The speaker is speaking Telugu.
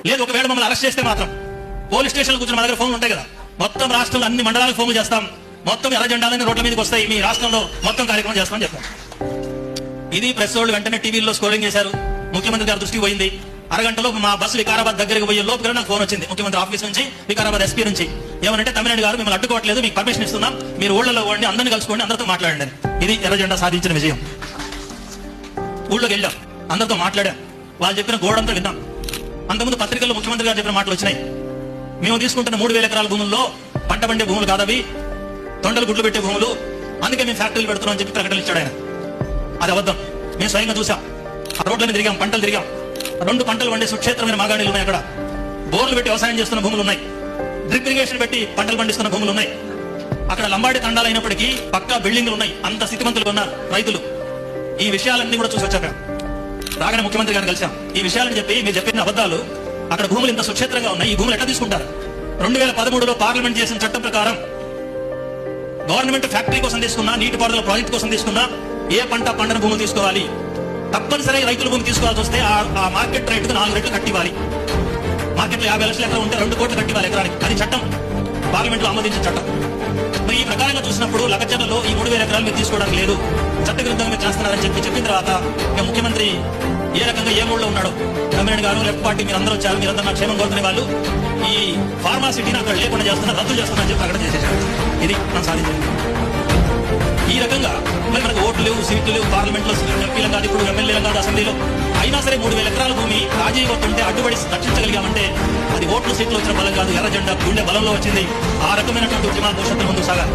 లేదు ఒకవేళ మమ్మల్ని అరెస్ట్ చేస్తే మాత్రం పోలీస్ స్టేషన్ కూర్చొని మా దగ్గర ఫోన్లు ఉంటాయి కదా, మొత్తం రాష్ట్రంలో అన్ని మండలాలకు ఫోన్లు చేస్తాం, మొత్తం ఎర్ర జెండాలని రోడ్ల మీదకి వస్తాయి, మీ రాష్ట్రంలో మొత్తం కార్యక్రమం చేస్తామని చెప్పాం. ఇది ప్రెస్ వాళ్ళు వెంటనే టీవీలో స్కోరింగ్ చేశారు. ముఖ్యమంత్రి గారి దృష్టికి పోయింది. అరగంటలో మా బస్సు వికారాబాద్ దగ్గరికి పోయే లోపు నాకు ఫోన్ వచ్చింది ముఖ్యమంత్రి ఆఫీస్ నుంచి, వికారాబాద్ ఎస్పీ నుంచి. ఏమనంటే తమిళనాడు గారు మిమ్మల్ని అడ్డుకోవట్లేదు, మీకు పర్మిషన్ ఇస్తున్నాం, మీరు ఊళ్ళలో పోండి, అందరిని కలుసుకోండి, అందరితో మాట్లాడండి. ఇది ఎర్ర జెండా సాధించిన విజయం. ఊళ్ళోకి వెళ్ళాం, అందరితో మాట్లాడాం, వాళ్ళు చెప్పిన గోడంతా విన్నాం. అంతకుముందు పత్రికల్లో ముఖ్యమంత్రి గారు చెప్పిన మాటలు వచ్చినాయి. మేము తీసుకుంటున్న 3,000 ఎకరాల భూముల్లో పంట పండే భూములు కాదవి, తొండలు గుడ్లు పెట్టే భూములు, అందుకే మేము ఫ్యాక్టరీలు పెడుతున్నాం అని చెప్పి ప్రకటనలు ఇచ్చాడు ఆయన. అది అబద్ధం. మేము స్వయంగా చూసాం, ఆ రోడ్లని తిరిగాం, పంటలు తిరిగాం. 2 పంటలు పండే సుక్షేత్రమైన మాగాణీలు ఉన్నాయి. అక్కడ బోర్లు పెట్టి వ్యవసాయం చేస్తున్న భూములు ఉన్నాయి, డ్రిప్ ఇరిగేషన్ పెట్టి పంటలు పండిస్తున్న భూములు ఉన్నాయి. అక్కడ లంబాడి తండాలు అయినప్పటికీ పక్కా బిల్డింగ్లు ఉన్నాయి, అంత స్థితిమంతులు ఉన్నారు రైతులు. ఈ విషయాలన్నీ కూడా చూసి వచ్చాక రాగానే ముఖ్యమంత్రి గారిని కలిసాం. ఈ విషయాలని చెప్పి మీరు చెప్పిన అబద్ధాలు, అక్కడ భూములు ఇంత సుక్షేత్రంగా ఉన్నాయి, ఈ భూములు ఎట్లా తీసుకుంటారు? 2013లో పార్లమెంట్ చేసిన చట్టం ప్రకారం గవర్నమెంట్ ఫ్యాక్టరీ కోసం తీసుకున్నా, నీటిపారుదల ప్రాజెక్ట్ కోసం తీసుకున్నా ఏ పంట పండని భూములు తీసుకోవాలి, తప్పనిసరి రైతుల భూమి తీసుకోవాల్సి వస్తే ఆ మార్కెట్ రేటుకు 4 రెట్లు కట్టివ్వాలి. మార్కెట్లో 50 లక్షల ఎకరం ఉంటే 2 కోట్లు కట్టివ్వాలి ఎకరానికి. అది చట్టం, పార్లమెంట్ లో ఆమోదించిన చట్టం. మరి ఈ ప్రకారంగా చూసినప్పుడు లగచర్లలో ఈ 3,000 ఎకరాలు మీరు తీసుకోవడానికి లేదు, చట్టవిరుద్ధంగా మీరు చేస్తున్నారని చెప్పిన తర్వాత ఇక ముఖ్యమంత్రి ఏ రకంగా ఏ మూడులో ఉన్నాడో, తమిళనాడు గారు లెఫ్ట్ పార్టీ మీరు అందరూ వచ్చారు, మీరందరూ నా క్షేమం కోరుకునే వాళ్ళు ఈ ఫార్మాసిటీని అక్కడ లేకుండా చేస్తున్నా, రద్దు చేస్తున్నా అని చెప్పి ప్రకటన చేసేసారు. ఇది మనం సాధించింది. ఈ రకంగా మరి మనకు ఓట్లు లేవు, సీట్లు లేవు, పార్లమెంట్ లో ఎంపీలు కాదు, ఇప్పుడు ఎమ్మెల్యేలు కాదు, అసెంబ్లీలో అయినా సరే 3,000 ఎకరాల భూమి రాజీ వస్తుంటే అడ్డుపడి రక్షించగలిగామంటే అది ఓట్లు సీట్లు వచ్చిన బలం కాదు, ఎర్ర జెండా గుండె బలంలో వచ్చింది. ఆ రకమైనటువంటి ఉద్యమాలు భవిష్యత్తు ముందుకు సాగాలి.